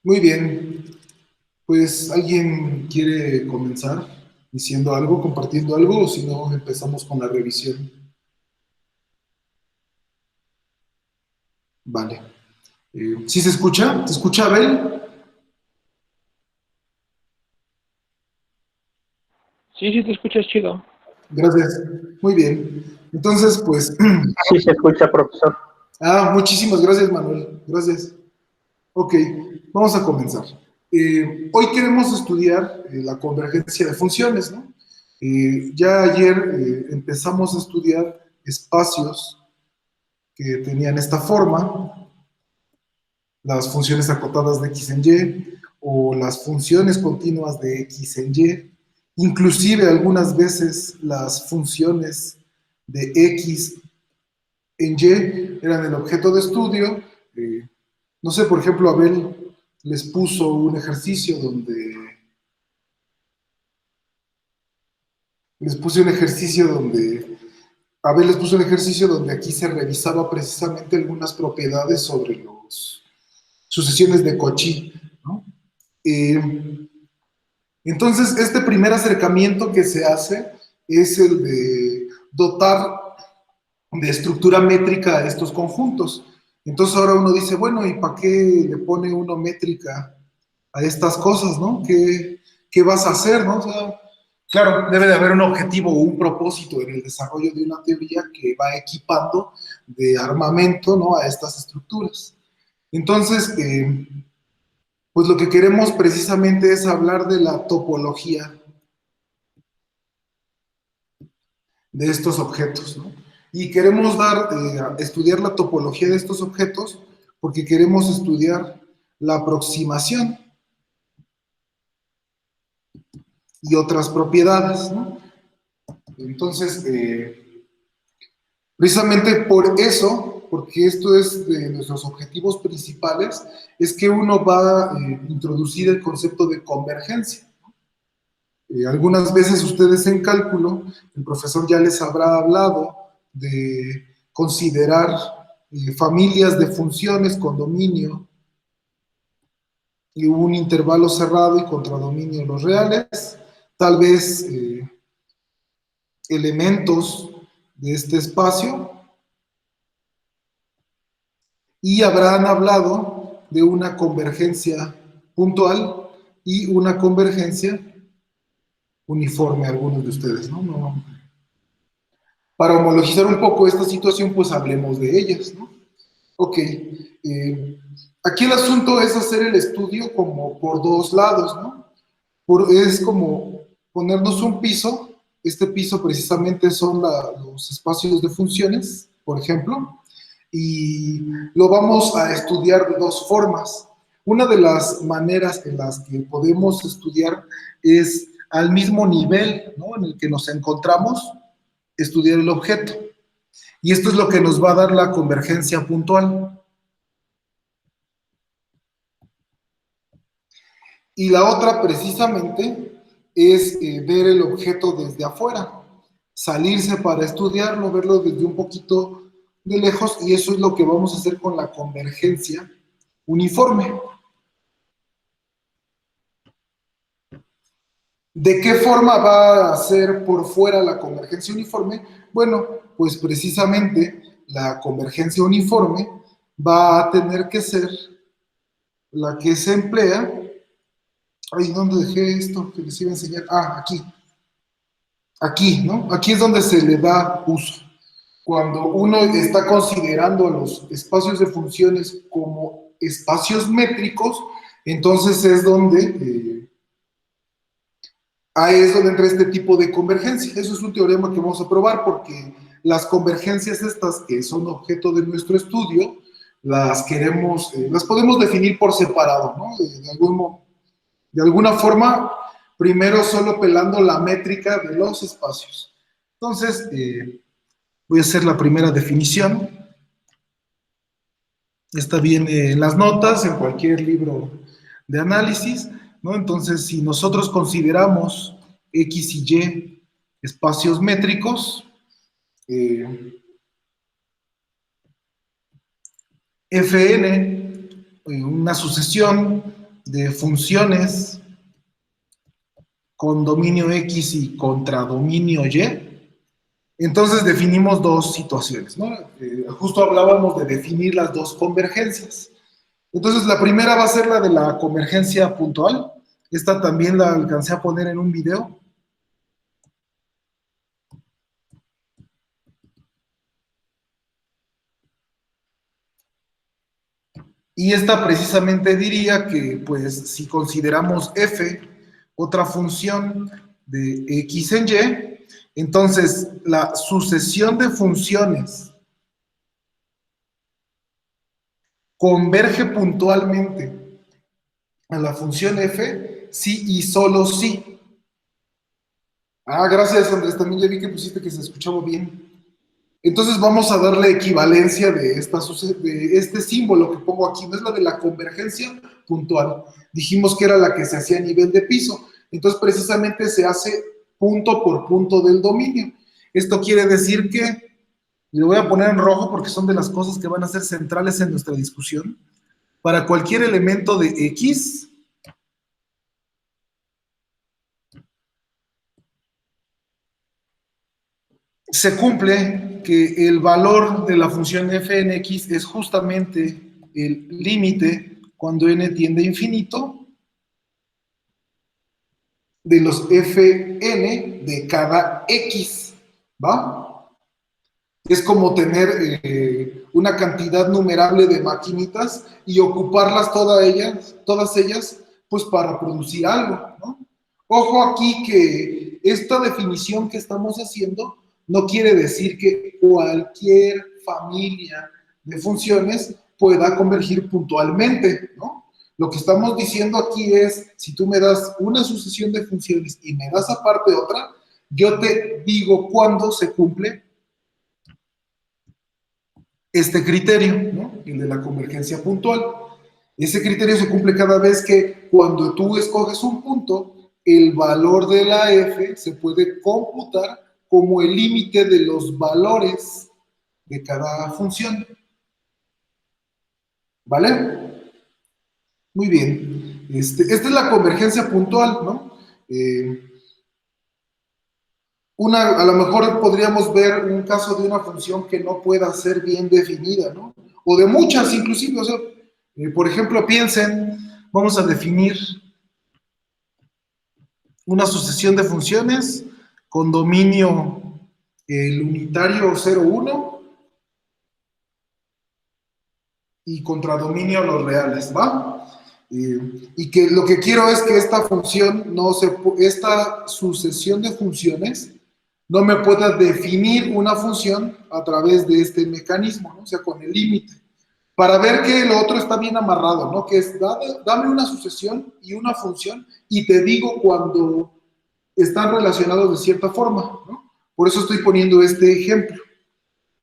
Muy bien, pues ¿alguien quiere comenzar diciendo algo, compartiendo algo, o si no, empezamos con la revisión? Vale. ¿Sí se escucha? ¿Se escucha, Abel? Sí, sí, te escuchas chido. Gracias. Muy bien. Entonces, pues, Sí, se escucha, profesor. muchísimas gracias, Manuel. Gracias. Ok, vamos a comenzar. Hoy queremos estudiar la convergencia de funciones, ¿no? Ya ayer empezamos a estudiar espacios que tenían esta forma, las funciones acotadas de x en y o las funciones continuas de x en y, inclusive algunas veces las funciones de x en y eran el objeto de estudio. No sé, por ejemplo, Abel les puso un ejercicio donde les puse un ejercicio donde Abel les puso un ejercicio donde aquí se revisaba precisamente algunas propiedades sobre los sucesiones de Cauchy, ¿no? Eh, entonces, este primer acercamiento que se hace es el de dotar de estructura métrica a estos conjuntos. Entonces ahora uno dice, bueno, ¿y para qué le pone uno métrica a estas cosas, ¿no? ¿Qué vas a hacer, no? O sea, claro, debe de haber un objetivo o un propósito en el desarrollo de una teoría que va equipando de armamento, ¿no? A estas estructuras. Entonces, pues lo que queremos precisamente es hablar de la topología de estos objetos, ¿no? Y queremos estudiar la topología de estos objetos porque queremos estudiar la aproximación y otras propiedades, ¿no? Entonces, precisamente por eso, porque esto es de nuestros objetivos principales, es que uno va a introducir el concepto de convergencia. Algunas veces ustedes en cálculo, el profesor ya les habrá hablado de considerar familias de funciones con dominio y un intervalo cerrado y contradominio los reales, tal vez elementos de este espacio, y habrán hablado de una convergencia puntual y una convergencia uniforme, algunos de ustedes, ¿no? Para homologizar un poco esta situación, pues hablemos de ellas, ¿no? Ok, aquí el asunto es hacer el estudio como por dos lados, ¿no? Es como ponernos un piso, este piso precisamente son los espacios de funciones, por ejemplo, y lo vamos a estudiar de dos formas. Una de las maneras en las que podemos estudiar es al mismo nivel, ¿no? En el que nos encontramos, estudiar el objeto. Y esto es lo que nos va a dar la convergencia puntual. Y la otra precisamente es ver el objeto desde afuera, salirse para estudiarlo, verlo desde un poquito de lejos, y eso es lo que vamos a hacer con la convergencia uniforme. ¿De qué forma va a ser por fuera la convergencia uniforme? Bueno, pues precisamente la convergencia uniforme va a tener que ser la que se emplea. Ay, ¿dónde dejé esto que les iba a enseñar? Aquí. Aquí, ¿no? Aquí es donde se le da uso. Cuando uno está considerando los espacios de funciones como espacios métricos, entonces ahí es donde entra este tipo de convergencia. Eso es un teorema que vamos a probar porque las convergencias estas que son objeto de nuestro estudio, las podemos definir por separado, ¿no? De alguna forma, primero solo pelando la métrica de los espacios. Entonces, voy a hacer la primera definición. Esta viene en las notas, en cualquier libro de análisis, ¿no? Entonces, si nosotros consideramos X y Y espacios métricos, Fn, una sucesión de funciones con dominio X y contra dominio Y, entonces definimos dos situaciones, ¿no? Justo hablábamos de definir las dos convergencias. Entonces la primera va a ser la de la convergencia puntual. Esta también la alcancé a poner en un video. Y esta precisamente diría que, pues, si consideramos f otra función de x en y, entonces la sucesión de funciones converge puntualmente a la función f si y solo si. Ah, gracias, Andrés, también ya vi que pusiste que se escuchaba bien. Entonces vamos a darle equivalencia de este símbolo que pongo aquí, no es la de la convergencia puntual. Dijimos que era la que se hacía a nivel de piso. Entonces precisamente se hace punto por punto del dominio. Esto quiere decir que, y lo voy a poner en rojo porque son de las cosas que van a ser centrales en nuestra discusión, para cualquier elemento de X, se cumple que el valor de la función f en x es justamente el límite cuando n tiende a infinito de los fn de cada x, ¿va? Es como tener una cantidad numerable de maquinitas y ocuparlas todas ellas, pues para producir algo, ¿no? Ojo aquí que esta definición que estamos haciendo no quiere decir que cualquier familia de funciones pueda convergir puntualmente, ¿no? Lo que estamos diciendo aquí es, si tú me das una sucesión de funciones y me das aparte otra, yo te digo cuándo se cumple este criterio, ¿no? El de la convergencia puntual. Ese criterio se cumple cada vez que cuando tú escoges un punto, el valor de la f se puede computar como el límite de los valores de cada función. ¿Vale? Muy bien. Esta es la convergencia puntual, ¿no? A lo mejor podríamos ver un caso de una función que no pueda ser bien definida, ¿no? O de muchas inclusive, o sea, por ejemplo, piensen, vamos a definir una sucesión de funciones con dominio el unitario 0,1 y contradominio los reales, ¿va? Y que lo que quiero es que esta función esta sucesión de funciones no me pueda definir una función a través de este mecanismo, ¿no? O sea, con el límite. Para ver que lo otro está bien amarrado, ¿no? Que es, dame una sucesión y una función y te digo cuando están relacionados de cierta forma, ¿no? Por eso estoy poniendo este ejemplo,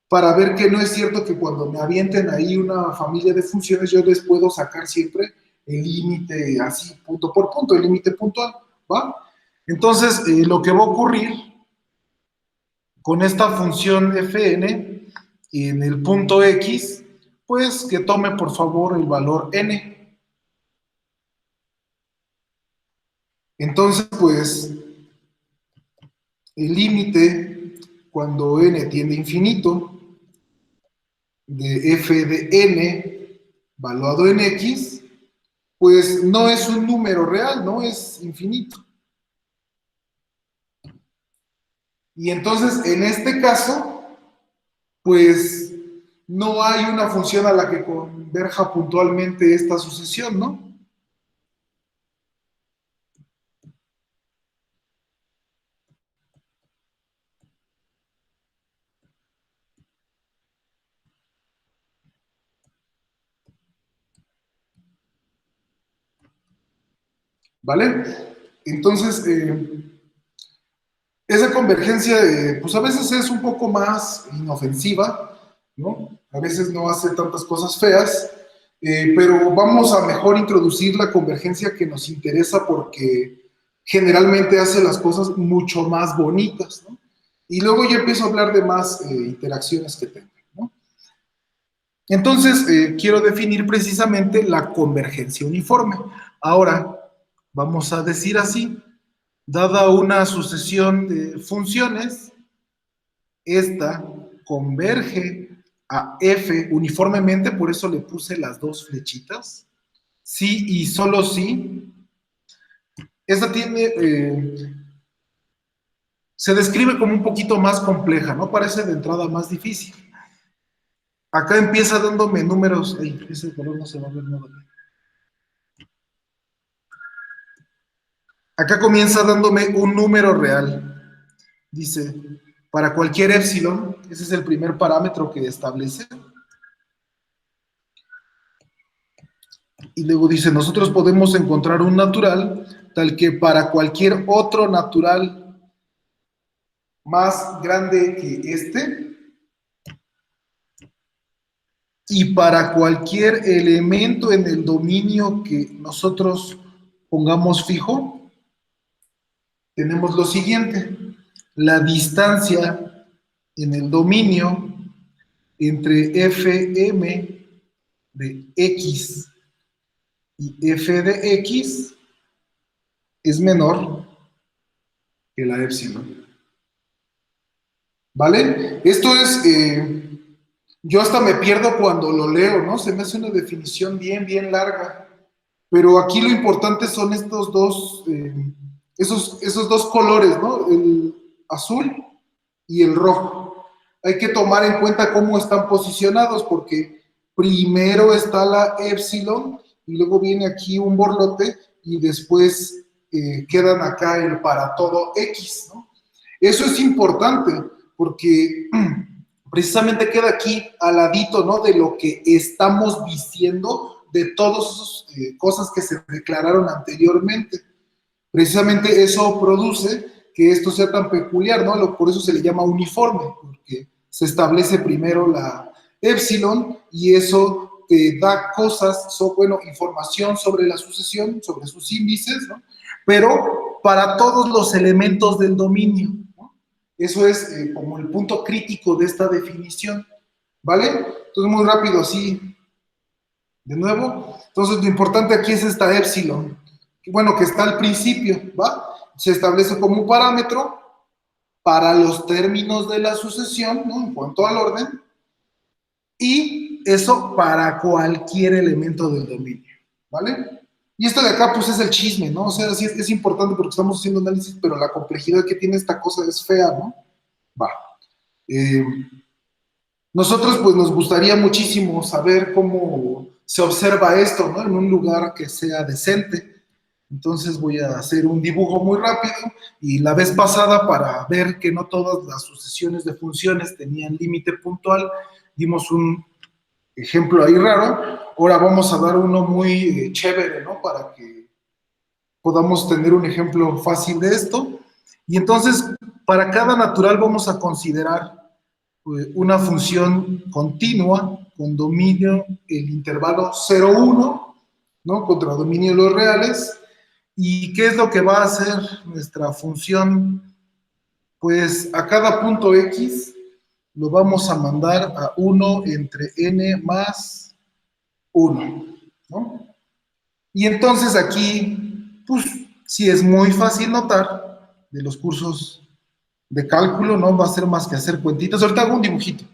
para ver que no es cierto que cuando me avienten ahí una familia de funciones yo les puedo sacar siempre el límite así, punto por punto, el límite puntual, ¿va? Entonces, lo que va a ocurrir con esta función fn en el punto x, pues que tome por favor el valor n. Entonces, pues, el límite cuando n tiende a infinito de f de n valuado en x, pues no es un número real, no es infinito. Y entonces, en este caso, pues no hay una función a la que converja puntualmente esta sucesión, ¿no? ¿Vale? Entonces, esa convergencia, pues a veces es un poco más inofensiva, ¿no? A veces no hace tantas cosas feas, pero vamos a mejor introducir la convergencia que nos interesa porque generalmente hace las cosas mucho más bonitas, ¿no? Y luego ya empiezo a hablar de más interacciones que tengo, ¿no? Entonces, quiero definir precisamente la convergencia uniforme. Ahora, vamos a decir así, dada una sucesión de funciones, esta converge a f uniformemente, por eso le puse las dos flechitas, si y solo si. Esta se describe como un poquito más compleja, ¿no? Parece de entrada más difícil. Acá empieza dándome números, ese color no se va a ver nada bien. Acá comienza dándome un número real. Dice, para cualquier épsilon, ese es el primer parámetro que establece. Y luego dice, nosotros podemos encontrar un natural tal que para cualquier otro natural más grande que este, y para cualquier elemento en el dominio que nosotros pongamos fijo, tenemos lo siguiente, la distancia en el dominio entre fm de x y f de x es menor que la épsilon. ¿Vale? Esto es, yo hasta me pierdo cuando lo leo, ¿no? Se me hace una definición bien larga, pero aquí lo importante son estos dos, esos dos colores, ¿no? El azul y el rojo. Hay que tomar en cuenta cómo están posicionados, porque primero está la épsilon y luego viene aquí un borlote y después quedan acá el para todo X, ¿no? Eso es importante porque precisamente queda aquí al ladito, ¿no? De lo que estamos diciendo, de todas esas cosas que se declararon anteriormente. Precisamente eso produce que esto sea tan peculiar, ¿no? Por eso se le llama uniforme, porque se establece primero la épsilon y eso te da cosas, bueno, información sobre la sucesión, sobre sus índices, ¿no? Pero para todos los elementos del dominio, ¿no? Eso es como el punto crítico de esta definición, ¿vale? Entonces, muy rápido, así, de nuevo. Entonces, lo importante aquí es esta épsilon, bueno, que está al principio, ¿va? Se establece como un parámetro para los términos de la sucesión, ¿no? En cuanto al orden, y eso para cualquier elemento del dominio, ¿vale? Y esto de acá, pues, es el chisme, ¿no? O sea, sí es importante porque estamos haciendo análisis, pero la complejidad que tiene esta cosa es fea, ¿no? Va. Nosotros, pues, nos gustaría muchísimo saber cómo se observa esto, ¿no? En un lugar que sea decente. Entonces voy a hacer un dibujo muy rápido y la vez pasada, para ver que no todas las sucesiones de funciones tenían límite puntual, dimos un ejemplo ahí raro. Ahora vamos a dar uno muy chévere, ¿no? Para que podamos tener un ejemplo fácil de esto. Y entonces, para cada natural vamos a considerar una función continua con dominio el intervalo 0,1, ¿no? Contra dominio de los reales. ¿Y qué es lo que va a hacer nuestra función? Pues a cada punto X lo vamos a mandar a 1 entre n más 1, ¿no? Y entonces aquí, pues, sí es muy fácil notar de los cursos de cálculo, no va a ser más que hacer cuentitas. Ahorita hago un dibujito,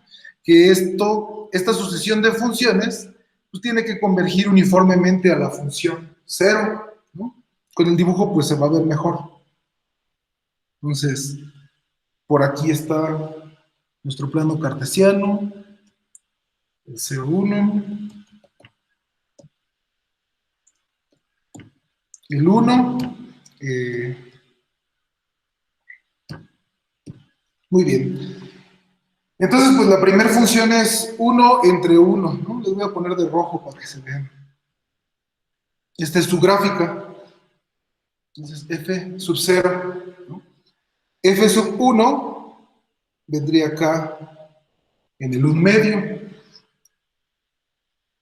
que esta sucesión de funciones, pues tiene que convergir uniformemente a la función 0, ¿no? Con el dibujo, pues se va a ver mejor. Entonces, por aquí está nuestro plano cartesiano, el 0,1, el 1, muy bien. Entonces, pues la primera función es 1 entre 1, ¿no? Les voy a poner de rojo para que se vean. Esta es su gráfica. Entonces, f sub 0, ¿no? F sub 1 vendría acá en el 1 medio.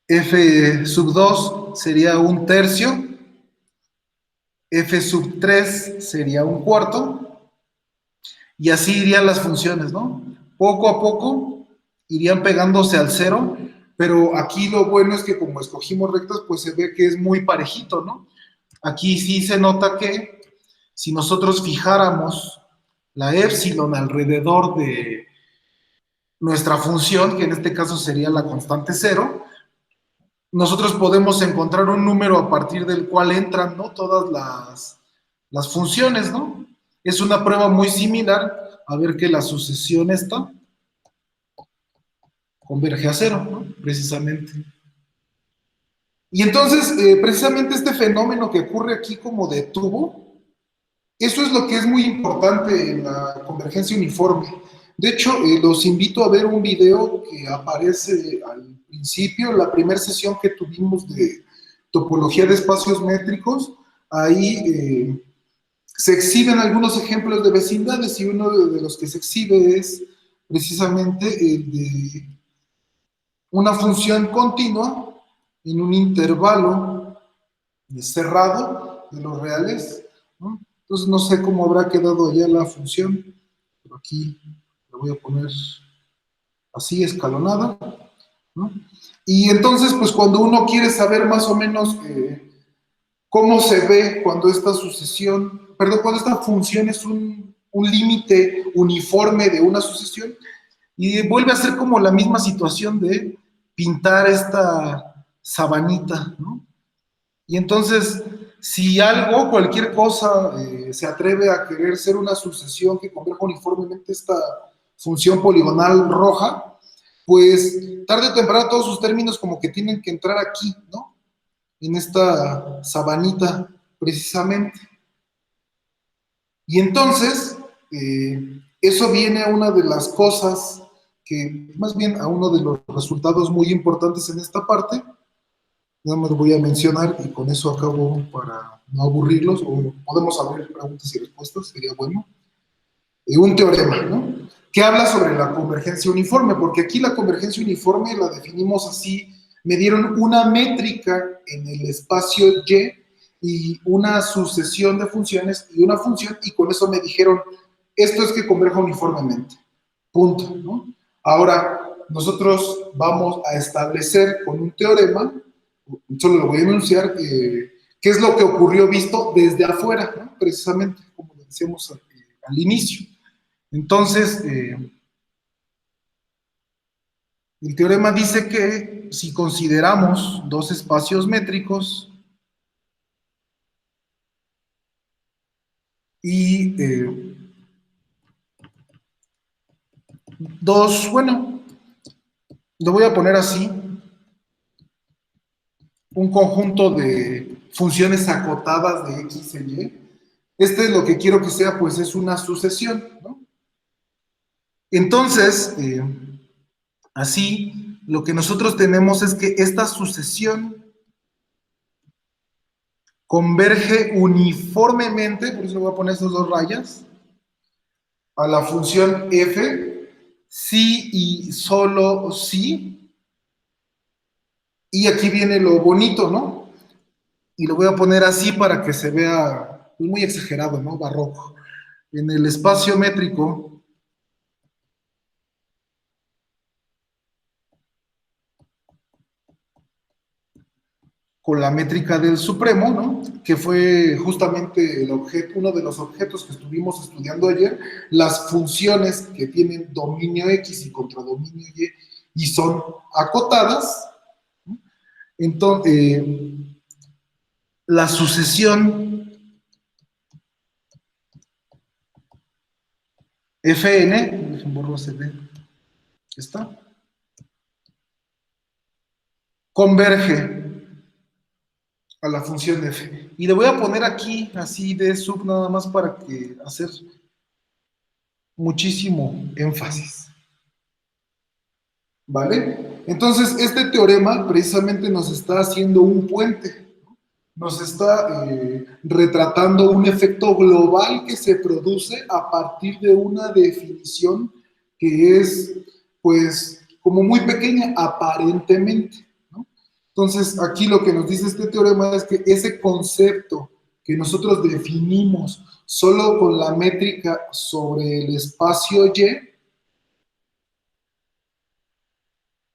F sub 2 sería 1/3. F sub 3 sería 1/4. Y así irían las funciones, ¿no? Poco a poco irían pegándose al 0, pero aquí lo bueno es que como escogimos rectas, pues se ve que es muy parejito, ¿no? Aquí sí se nota que si nosotros fijáramos la épsilon alrededor de nuestra función, que en este caso sería la constante cero, nosotros podemos encontrar un número a partir del cual entran, ¿no?, todas las funciones, ¿no? Es una prueba muy similar a ver que la sucesión esta converge a cero, ¿no?, precisamente. Y entonces, precisamente este fenómeno que ocurre aquí como de tubo, eso es lo que es muy importante en la convergencia uniforme. De hecho, los invito a ver un video que aparece al principio, la primera sesión que tuvimos de topología de espacios métricos. Ahí se exhiben algunos ejemplos de vecindades y uno de los que se exhibe es precisamente el de una función continua en un intervalo cerrado de los reales, ¿no? Entonces no sé cómo habrá quedado ya la función, pero aquí la voy a poner así, escalonada, ¿no? Y entonces, pues cuando uno quiere saber más o menos cómo se ve cuando esta sucesión, perdón, cuando esta función es un límite uniforme de una sucesión, y vuelve a ser como la misma situación de pintar esta sabanita, ¿no? Y entonces, si algo, cualquier cosa, se atreve a querer ser una sucesión que converja uniformemente esta función poligonal roja, pues tarde o temprano todos sus términos como que tienen que entrar aquí, ¿no?, en esta sabanita, precisamente. Y entonces, eso viene a una de las cosas que, más bien a uno de los resultados muy importantes en esta parte. Nada más voy a mencionar y con eso acabo para no aburrirlos, o podemos abrir preguntas y respuestas, sería bueno. Un teorema, ¿no?, que habla sobre la convergencia uniforme, porque aquí la convergencia uniforme la definimos así: me dieron una métrica en el espacio Y una sucesión de funciones y una función, y con eso me dijeron, esto es que converja uniformemente, punto, ¿no? Ahora, nosotros vamos a establecer con un teorema, solo lo voy a enunciar, qué es lo que ocurrió visto desde afuera, ¿no?, precisamente, como lo decíamos al inicio. Entonces, el teorema dice que si consideramos dos espacios métricos y bueno, lo voy a poner así, un conjunto de funciones acotadas de X en Y, este es lo que quiero que sea, pues es una sucesión, ¿no? Entonces, así, lo que nosotros tenemos es que esta sucesión converge uniformemente, por eso voy a poner estas dos rayas, a la función f, si y solo si, y aquí viene lo bonito, ¿no? Y lo voy a poner así para que se vea muy exagerado, ¿no?, barroco. En el espacio métrico, con la métrica del supremo, ¿no?, que fue justamente el objeto, uno de los objetos que estuvimos estudiando ayer, las funciones que tienen dominio X y contradominio Y son acotadas, ¿no? Entonces, la sucesión Fn, borro CD, ¿está?, converge a la función f. Y le voy a poner aquí, así de sub, nada más para que hacer muchísimo énfasis. ¿Vale? Entonces, este teorema precisamente nos está haciendo un puente, ¿no?, nos está retratando un efecto global que se produce a partir de una definición que es, pues, como muy pequeña, aparentemente, ¿no? Entonces, aquí lo que nos dice este teorema es que ese concepto que nosotros definimos solo con la métrica sobre el espacio Y,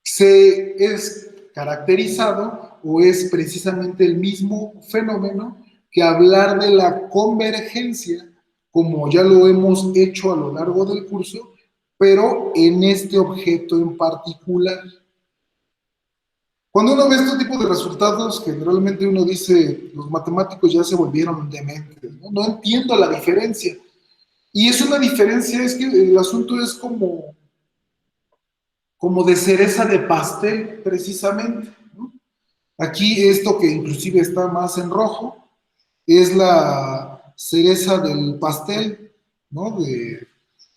se es caracterizado o es precisamente el mismo fenómeno que hablar de la convergencia, como ya lo hemos hecho a lo largo del curso, pero en este objeto en particular. Cuando uno ve este tipo de resultados, generalmente uno dice, los matemáticos ya se volvieron dementes, ¿no? No entiendo la diferencia. Y es una diferencia, es que el asunto es como de cereza de pastel, precisamente, ¿no? Aquí esto que inclusive está más en rojo, es la cereza del pastel, ¿no? De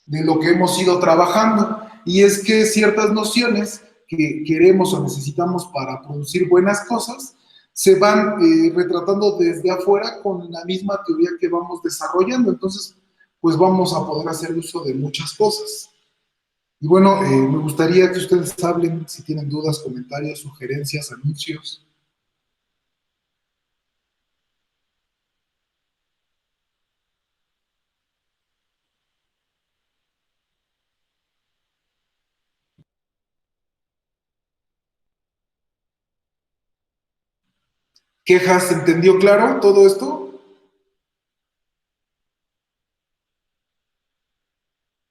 lo que hemos ido trabajando. Y es que ciertas nociones que queremos o necesitamos para producir buenas cosas se van retratando desde afuera con la misma teoría que vamos desarrollando. Entonces, pues vamos a poder hacer uso de muchas cosas. Y bueno, me gustaría que ustedes hablen si tienen dudas, comentarios, sugerencias, anuncios. ¿Quejas? ¿Entendió claro todo esto?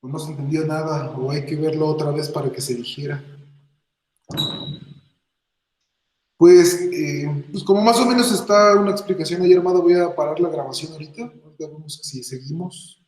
¿O no se entendió nada? ¿O hay que verlo otra vez para que se dijera? Pues como más o menos está una explicación ahí, armado, voy a parar la grabación ahorita. Ahorita vemos si seguimos.